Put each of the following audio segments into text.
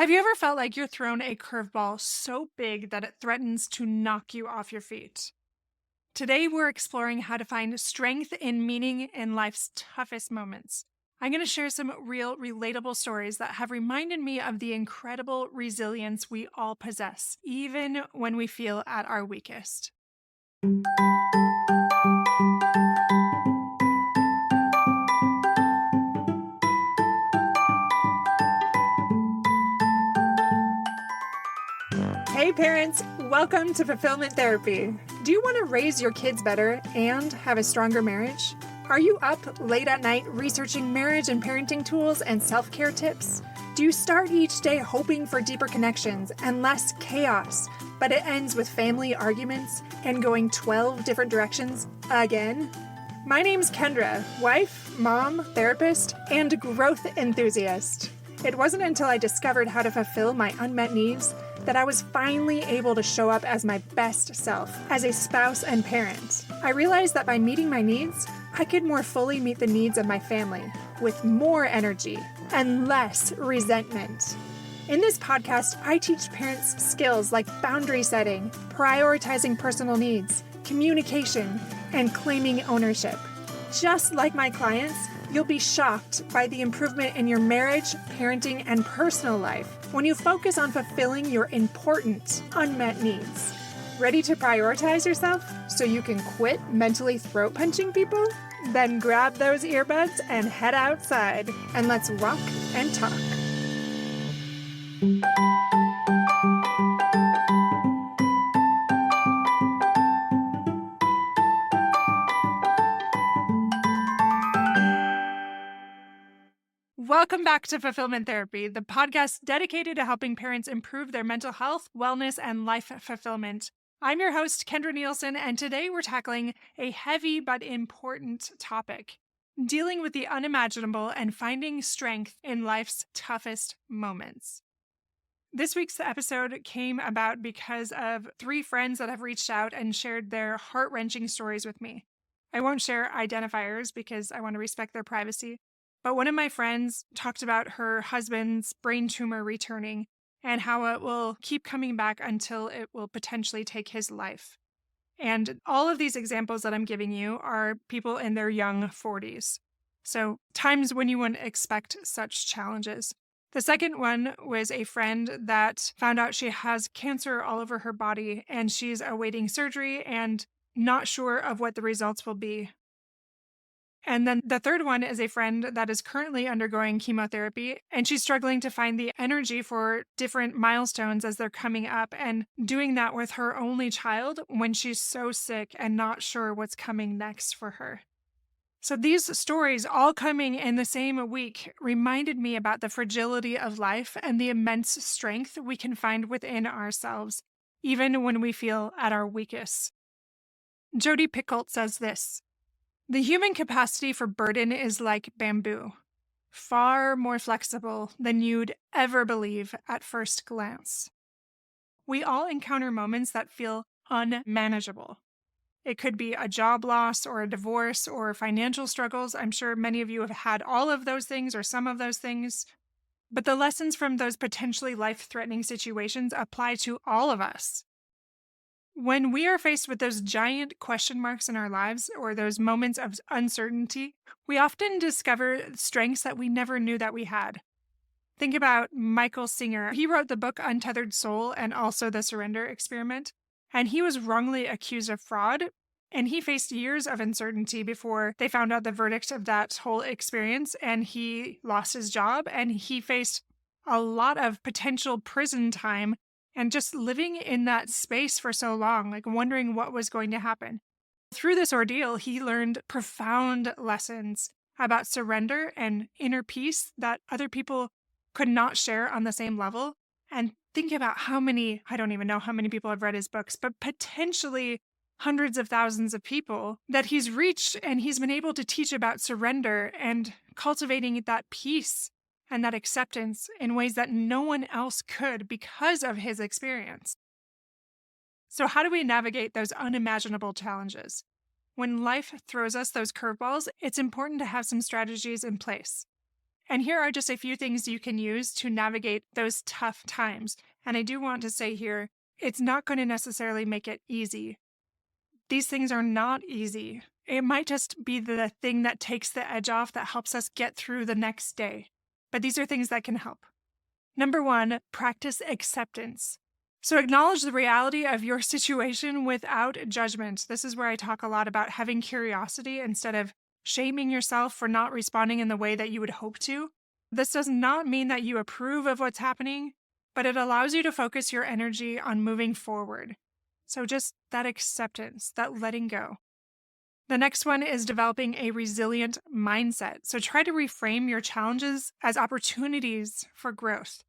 Have you ever felt like you're thrown a curveball so big that it threatens to knock you off your feet? Today, we're exploring how to find strength and meaning in life's toughest moments. I'm going to share some real, relatable stories that have reminded me of the incredible resilience we all possess, even when we feel at our weakest. Hey parents, welcome to Fulfillment Therapy. Do you want to raise your kids better and have a stronger marriage? Are you up late at night researching marriage and parenting tools and self-care tips? Do you start each day hoping for deeper connections and less chaos, but it ends with family arguments and going 12 different directions again? My name's Kendra, wife, mom, therapist, and growth enthusiast. It wasn't until I discovered how to fulfill my unmet needs that I was finally able to show up as my best self, as a spouse and parent. I realized that by meeting my needs, I could more fully meet the needs of my family, with more energy and less resentment. In this podcast, I teach parents skills like boundary setting, prioritizing personal needs, communication, and claiming ownership. Just like my clients, you'll be shocked by the improvement in your marriage, parenting, and personal life when you focus on fulfilling your important, unmet needs. Ready to prioritize yourself so you can quit mentally throat punching people? Then grab those earbuds and head outside, and let's walk and talk. Welcome back to Fulfillment Therapy, the podcast dedicated to helping parents improve their mental health, wellness, and life fulfillment. I'm your host, Kendra Nielsen, and today we're tackling a heavy but important topic, dealing with the unimaginable and finding strength in life's toughest moments. This week's episode came about because of 3 friends that have reached out and shared their heart-wrenching stories with me. I won't share identifiers because I want to respect their privacy. But one of my friends talked about her husband's brain tumor returning and how it will keep coming back until it will potentially take his life. And all of these examples that I'm giving you are people in their young 40s. So times when you wouldn't expect such challenges. The second one was a friend that found out she has cancer all over her body and she's awaiting surgery and not sure of what the results will be. And then the third one is a friend that is currently undergoing chemotherapy, and she's struggling to find the energy for different milestones as they're coming up, and doing that with her only child when she's so sick and not sure what's coming next for her. So these stories, all coming in the same week, reminded me about the fragility of life and the immense strength we can find within ourselves, even when we feel at our weakest. Jodi Picoult says this: "The human capacity for burden is like bamboo, far more flexible than you'd ever believe at first glance." We all encounter moments that feel unmanageable. It could be a job loss or a divorce or financial struggles. I'm sure many of you have had all of those things or some of those things. But the lessons from those potentially life-threatening situations apply to all of us. When we are faced with those giant question marks in our lives or those moments of uncertainty, we often discover strengths that we never knew that we had. Think about Michael Singer. He wrote the book Untethered Soul and also The Surrender Experiment, and he was wrongly accused of fraud, and he faced years of uncertainty before they found out the verdict of that whole experience, and he lost his job, and he faced a lot of potential prison time and just living in that space for so long, like wondering what was going to happen. Through this ordeal, he learned profound lessons about surrender and inner peace that other people could not share on the same level. And think about I don't even know how many people have read his books, but potentially hundreds of thousands of people that he's reached, and he's been able to teach about surrender and cultivating that peace and that acceptance in ways that no one else could because of his experience. So how do we navigate those unimaginable challenges? When life throws us those curveballs, it's important to have some strategies in place. And here are just a few things you can use to navigate those tough times. And I do want to say here, it's not going to necessarily make it easy. These things are not easy. It might just be the thing that takes the edge off that helps us get through the next day. But these are things that can help. Number 1, practice acceptance. So acknowledge the reality of your situation without judgment. This is where I talk a lot about having curiosity instead of shaming yourself for not responding in the way that you would hope to. This does not mean that you approve of what's happening, but it allows you to focus your energy on moving forward. So just that acceptance, that letting go. The next one is developing a resilient mindset. So try to reframe your challenges as opportunities for growth.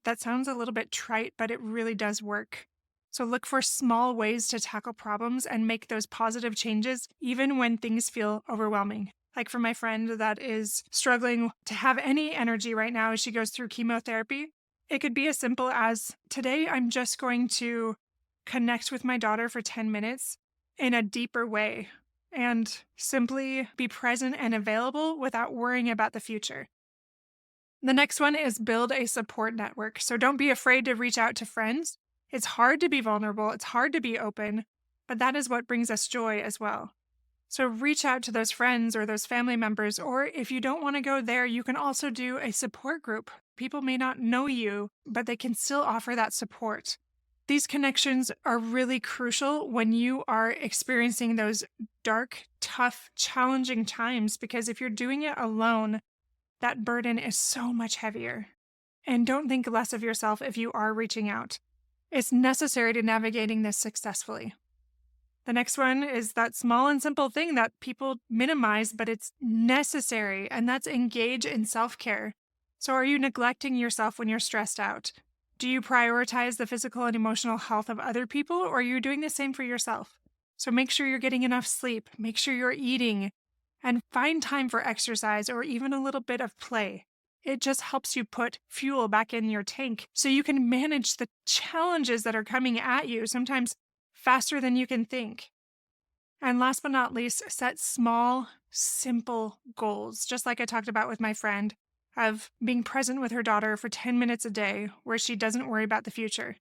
That sounds a little bit trite, but it really does work. So look for small ways to tackle problems and make those positive changes, even when things feel overwhelming. Like for my friend that is struggling to have any energy right now as she goes through chemotherapy, it could be as simple as, today I'm just going to connect with my daughter for 10 minutes in a deeper way and simply be present and available without worrying about the future. The next one is build a support network. So don't be afraid to reach out to friends. It's hard to be vulnerable. It's hard to be open, but that is what brings us joy as well. So reach out to those friends or those family members, or if you don't want to go there, you can also do a support group. People may not know you, but they can still offer that support. These connections are really crucial when you are experiencing those dark, tough, challenging times, because if you're doing it alone, that burden is so much heavier. And don't think less of yourself if you are reaching out. It's necessary to navigating this successfully. The next one is that small and simple thing that people minimize, but it's necessary, and that's engage in self-care. So are you neglecting yourself when you're stressed out? Do you prioritize the physical and emotional health of other people, or are you doing the same for yourself? So make sure you're getting enough sleep, make sure you're eating, and find time for exercise or even a little bit of play. It just helps you put fuel back in your tank so you can manage the challenges that are coming at you, sometimes faster than you can think. And last but not least, set small, simple goals, just like I talked about with my friend, of being present with her daughter for 10 minutes a day where she doesn't worry about the future.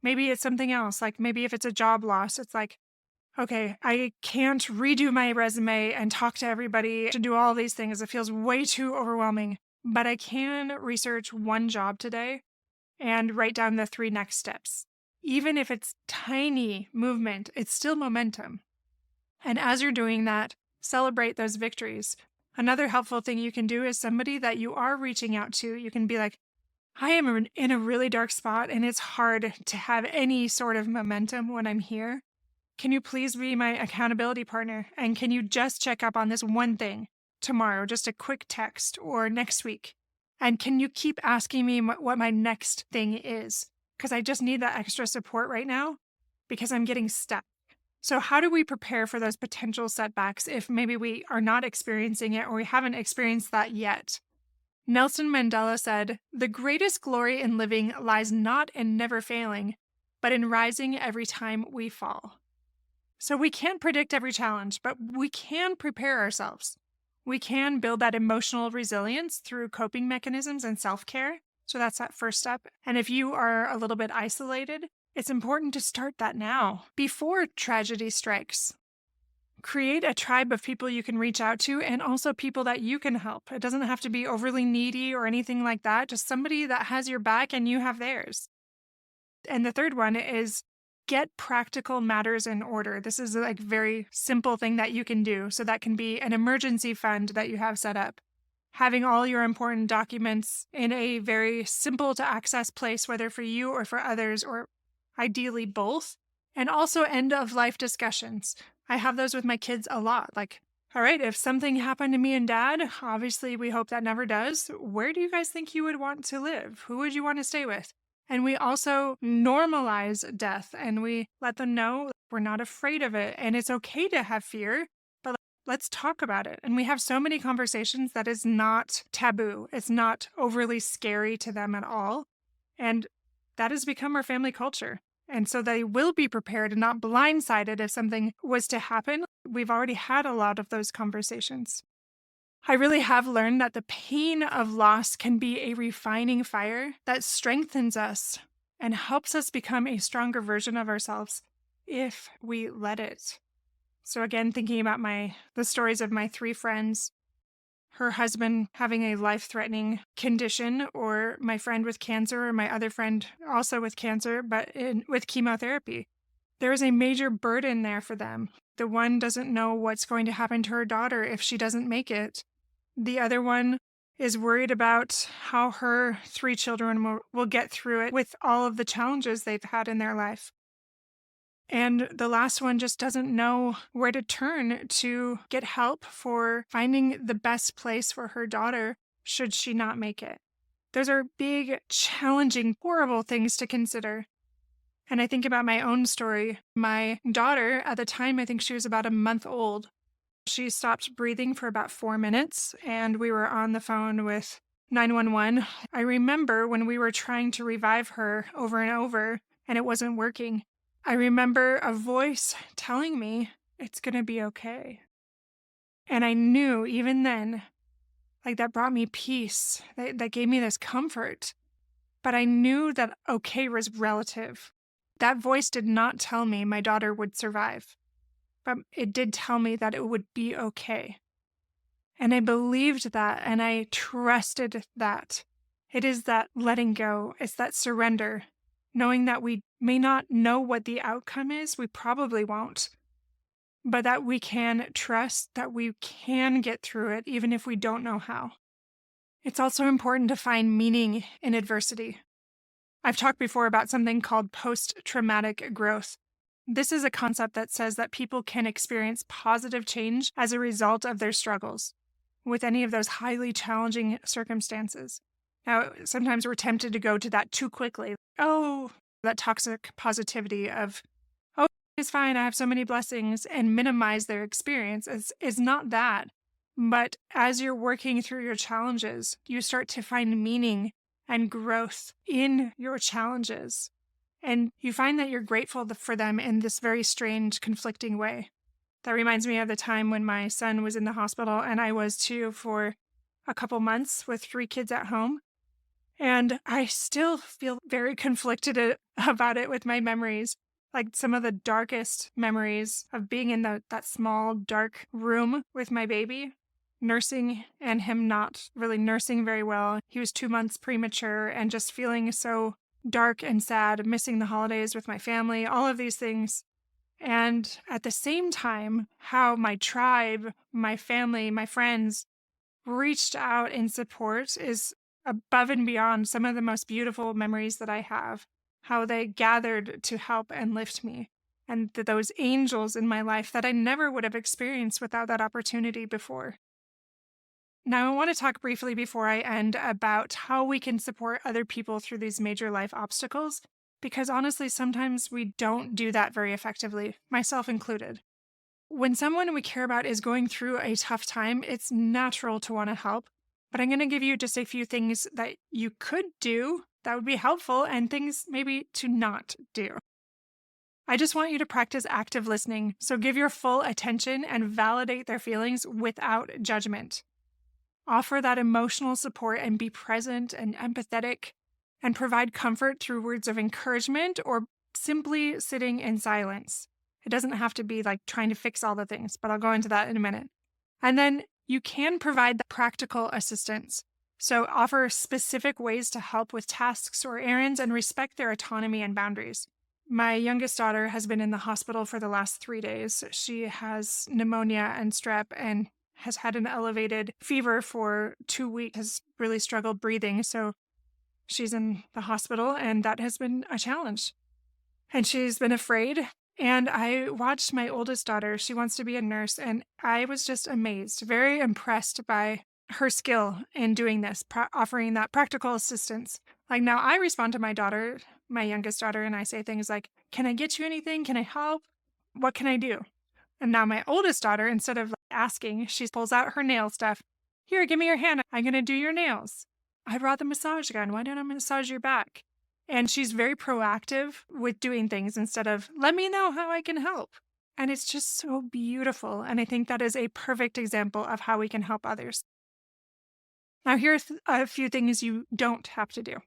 Maybe it's something else, like maybe if it's a job loss, it's like, okay, I can't redo my resume and talk to everybody to do all these things. It feels way too overwhelming, but I can research one job today and write down the 3 next steps. Even if it's tiny movement, it's still momentum. And as you're doing that, celebrate those victories. Another helpful thing you can do is somebody that you are reaching out to. You can be like, I am in a really dark spot and it's hard to have any sort of momentum when I'm here. Can you please be my accountability partner? And can you just check up on this one thing tomorrow, just a quick text, or next week? And can you keep asking me what my next thing is? Because I just need that extra support right now because I'm getting stuck. So how do we prepare for those potential setbacks if maybe we are not experiencing it or we haven't experienced that yet? Nelson Mandela said, "The greatest glory in living lies not in never failing, but in rising every time we fall." So we can't predict every challenge, but we can prepare ourselves. We can build that emotional resilience through coping mechanisms and self-care. So that's that first step. And if you are a little bit isolated, it's important to start that now, before tragedy strikes. Create a tribe of people you can reach out to and also people that you can help. It doesn't have to be overly needy or anything like that, just somebody that has your back and you have theirs. And the third one is get practical matters in order. This is a very simple thing that you can do. So that can be an emergency fund that you have set up. Having all your important documents in a very simple to access place, whether for you or for others, or ideally both. And also end of life discussions. I have those with my kids a lot. Like, all right, if something happened to me and dad, obviously we hope that never does. Where do you guys think you would want to live? Who would you want to stay with? And we also normalize death and we let them know we're not afraid of it and it's okay to have fear, but let's talk about it. And we have so many conversations that is not taboo. It's not overly scary to them at all. And that has become our family culture. And so they will be prepared and not blindsided if something was to happen. We've already had a lot of those conversations. I really have learned that the pain of loss can be a refining fire that strengthens us and helps us become a stronger version of ourselves if we let it. So again, thinking about the stories of my three friends, her husband having a life-threatening condition, or my friend with cancer, or my other friend also with cancer, but with chemotherapy. There is a major burden there for them. The one doesn't know what's going to happen to her daughter if she doesn't make it. The other one is worried about how her three children will get through it with all of the challenges they've had in their life. And the last one just doesn't know where to turn to get help for finding the best place for her daughter should she not make it. Those are big, challenging, horrible things to consider. And I think about my own story. My daughter, at the time, I think she was about a month old. She stopped breathing for about 4 minutes, and we were on the phone with 911. I remember when we were trying to revive her over and over, and it wasn't working. I remember a voice telling me, it's going to be okay. And I knew even then, like that brought me peace. That gave me this comfort. But I knew that okay was relative. That voice did not tell me my daughter would survive, but it did tell me that it would be okay. And I believed that, and I trusted that. It is that letting go. It's that surrender, knowing that we may not know what the outcome is. We probably won't, but that we can trust that we can get through it, even if we don't know how. It's also important to find meaning in adversity. I've talked before about something called post-traumatic growth. This is a concept that says that people can experience positive change as a result of their struggles with any of those highly challenging circumstances. Now, sometimes we're tempted to go to that too quickly. Oh, that toxic positivity of, oh, it's fine, I have so many blessings, and minimize their experience is not that. But as you're working through your challenges, you start to find meaning and growth in your challenges. And you find that you're grateful for them in this very strange, conflicting way. That reminds me of the time when my son was in the hospital, and I was too, for a couple months with 3 kids at home. And I still feel very conflicted about it with my memories. Like some of the darkest memories of being in that small, dark room with my baby, nursing, and him not really nursing very well. He was 2 months premature, and just feeling so dark and sad, missing the holidays with my family, all of these things. And at the same time, how my tribe, my family, my friends reached out in support is above and beyond some of the most beautiful memories that I have. How they gathered to help and lift me. And those angels in my life that I never would have experienced without that opportunity before. Now, I want to talk briefly before I end about how we can support other people through these major life obstacles, because honestly, sometimes we don't do that very effectively, myself included. When someone we care about is going through a tough time, it's natural to want to help, but I'm going to give you just a few things that you could do that would be helpful and things maybe to not do. I just want you to practice active listening, so give your full attention and validate their feelings without judgment. Offer that emotional support and be present and empathetic, and provide comfort through words of encouragement or simply sitting in silence. It doesn't have to be like trying to fix all the things, but I'll go into that in a minute. And then you can provide the practical assistance. So offer specific ways to help with tasks or errands and respect their autonomy and boundaries. My youngest daughter has been in the hospital for the last 3 days. She has pneumonia and strep and has had an elevated fever for 2 weeks, has really struggled breathing. So she's in the hospital, and that has been a challenge. And she's been afraid. And I watched my oldest daughter. She wants to be a nurse. And I was just amazed, very impressed by her skill in doing this, offering that practical assistance. Like now I respond to my daughter, my youngest daughter, and I say things like, can I get you anything? Can I help? What can I do? And now my oldest daughter, instead of asking, she pulls out her nail stuff. Here, give me your hand. I'm going to do your nails. I brought the massage gun. Why don't I massage your back? And she's very proactive with doing things instead of, let me know how I can help. And it's just so beautiful. And I think that is a perfect example of how we can help others. Now, here's a few things you don't have to do.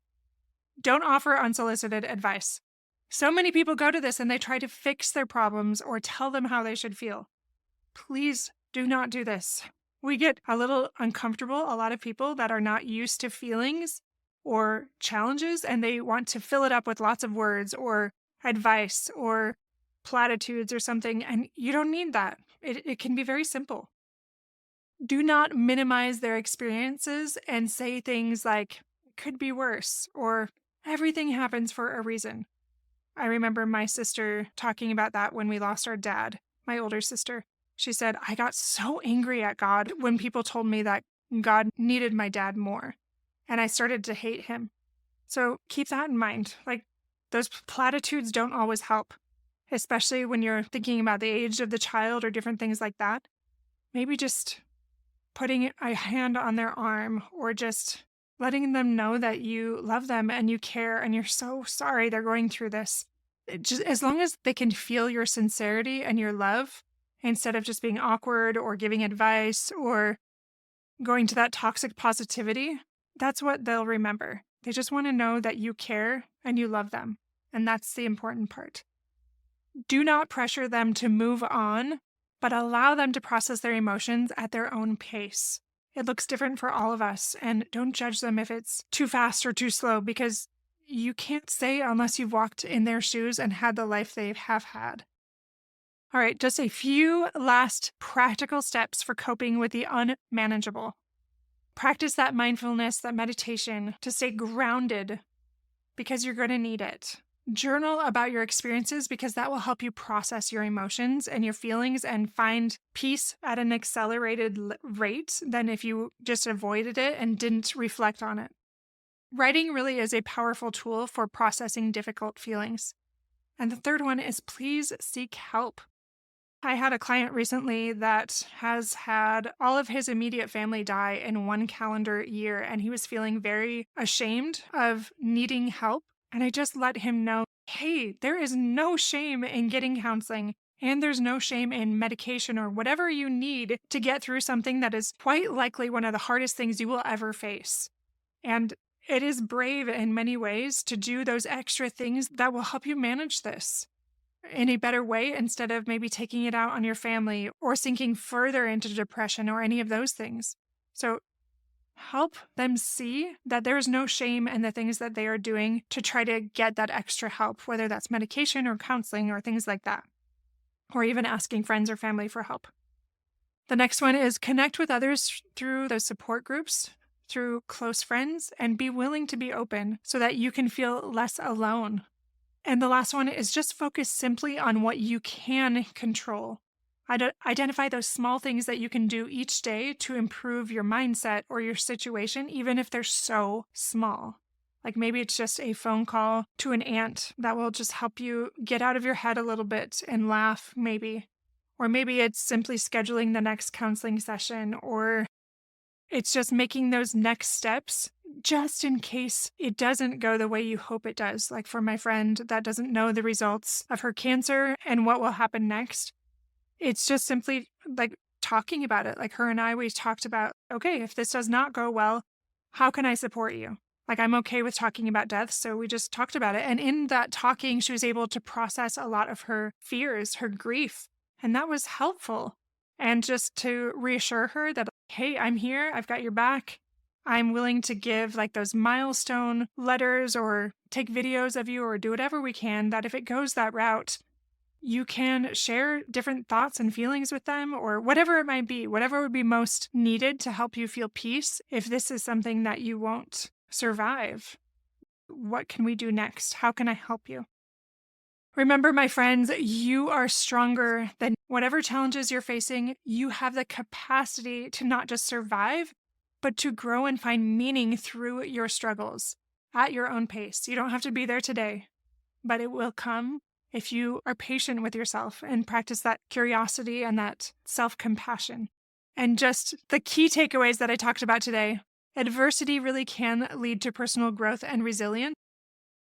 Don't offer unsolicited advice. So many people go to this and they try to fix their problems or tell them how they should feel. Please do not do this. We get a little uncomfortable, a lot of people that are not used to feelings or challenges, and they want to fill it up with lots of words or advice or platitudes or something, and you don't need that. It can be very simple. Do not minimize their experiences and say things like, it could be worse, or everything happens for a reason. I remember my sister talking about that when we lost our dad, my older sister. She said, I got so angry at God when people told me that God needed my dad more, and I started to hate him. So keep that in mind. Like, those platitudes don't always help, especially when you're thinking about the age of the child or different things like that. Maybe just putting a hand on their arm or just letting them know that you love them and you care and you're so sorry they're going through this. Just as long as they can feel your sincerity and your love instead of just being awkward or giving advice or going to that toxic positivity, that's what they'll remember. They just want to know that you care and you love them. And that's the important part. Do not pressure them to move on, but allow them to process their emotions at their own pace. It looks different for all of us, and don't judge them if it's too fast or too slow, because you can't say unless you've walked in their shoes and had the life they have had. All right, just a few last practical steps for coping with the unmanageable. Practice that mindfulness, that meditation to stay grounded, because you're going to need it. Journal about your experiences because that will help you process your emotions and your feelings and find peace at an accelerated rate than if you just avoided it and didn't reflect on it. Writing really is a powerful tool for processing difficult feelings. And the third one is please seek help. I had a client recently that has had all of his immediate family die in one calendar year, and he was feeling very ashamed of needing help. And I just let him know, hey, there is no shame in getting counseling, and there's no shame in medication or whatever you need to get through something that is quite likely one of the hardest things you will ever face. And it is brave in many ways to do those extra things that will help you manage this in a better way instead of maybe taking it out on your family or sinking further into depression or any of those things. So help them see that there's no shame in the things that they are doing to try to get that extra help, whether that's medication or counseling or things like that, or even asking friends or family for help. The next one is connect with others through those support groups, through close friends, and be willing to be open so that you can feel less alone. And the last one is just focus simply on what you can control. Identify those small things that you can do each day to improve your mindset or your situation, even if they're so small. Like maybe it's just a phone call to an aunt that will just help you get out of your head a little bit and laugh, maybe. Or maybe it's simply scheduling the next counseling session, or it's just making those next steps just in case it doesn't go the way you hope it does. Like for my friend that doesn't know the results of her cancer and what will happen next. It's just simply like talking about it. Like her and I, we talked about, okay, if this does not go well, how can I support you? Like I'm okay with talking about death. So we just talked about it. And in that talking, she was able to process a lot of her fears, her grief. And that was helpful. And just to reassure her that, hey, I'm here. I've got your back. I'm willing to give like those milestone letters or take videos of you or do whatever we can, that if it goes that route, you can share different thoughts and feelings with them or whatever it might be, whatever would be most needed to help you feel peace. If this is something that you won't survive, what can we do next? How can I help you? Remember, my friends, you are stronger than whatever challenges you're facing. You have the capacity to not just survive, but to grow and find meaning through your struggles at your own pace. You don't have to be there today, but it will come if you are patient with yourself and practice that curiosity and that self-compassion. And just the key takeaways that I talked about today, adversity really can lead to personal growth and resilience.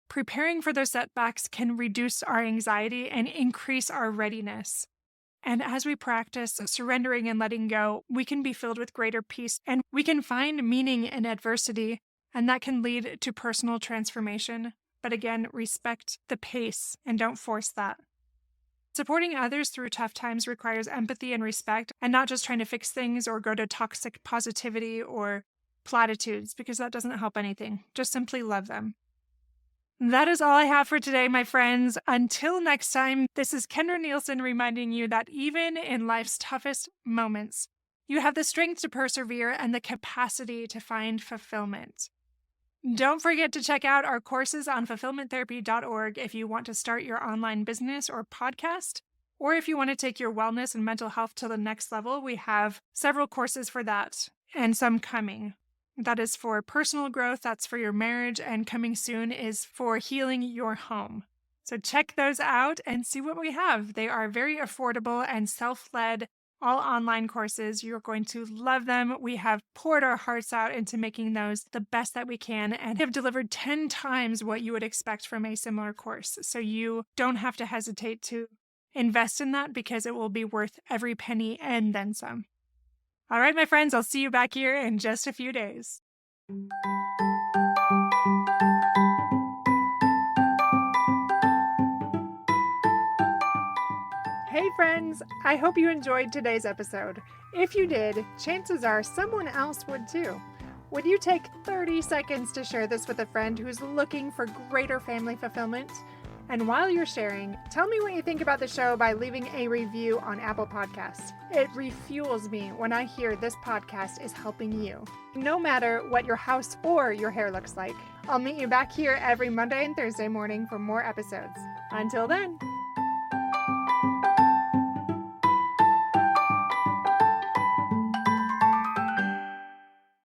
Preparing for those setbacks can reduce our anxiety and increase our readiness. And as we practice surrendering and letting go, we can be filled with greater peace and we can find meaning in adversity, and that can lead to personal transformation. But again, respect the pace and don't force that. Supporting others through tough times requires empathy and respect, and not just trying to fix things or go to toxic positivity or platitudes, because that doesn't help anything. Just simply love them. That is all I have for today, my friends. Until next time, this is Kendra Nielsen reminding you that even in life's toughest moments, you have the strength to persevere and the capacity to find fulfillment. Don't forget to check out our courses on fulfillmenttherapy.org if you want to start your online business or podcast, or if you want to take your wellness and mental health to the next level. We have several courses for that and some coming. That is for personal growth, that's for your marriage, and coming soon is for healing your home. So check those out and see what we have. They are very affordable and self-led, all online courses. You're going to love them. We have poured our hearts out into making those the best that we can and have delivered 10 times what you would expect from a similar course. So you don't have to hesitate to invest in that because it will be worth every penny and then some. All right, my friends, I'll see you back here in just a few days. Hey friends, I hope you enjoyed today's episode. If you did, chances are someone else would too. Would you take 30 seconds to share this with a friend who's looking for greater family fulfillment? And while you're sharing, tell me what you think about the show by leaving a review on Apple Podcasts. It refuels me when I hear this podcast is helping you, no matter what your house or your hair looks like. I'll meet you back here every Monday and Thursday morning for more episodes. Until then.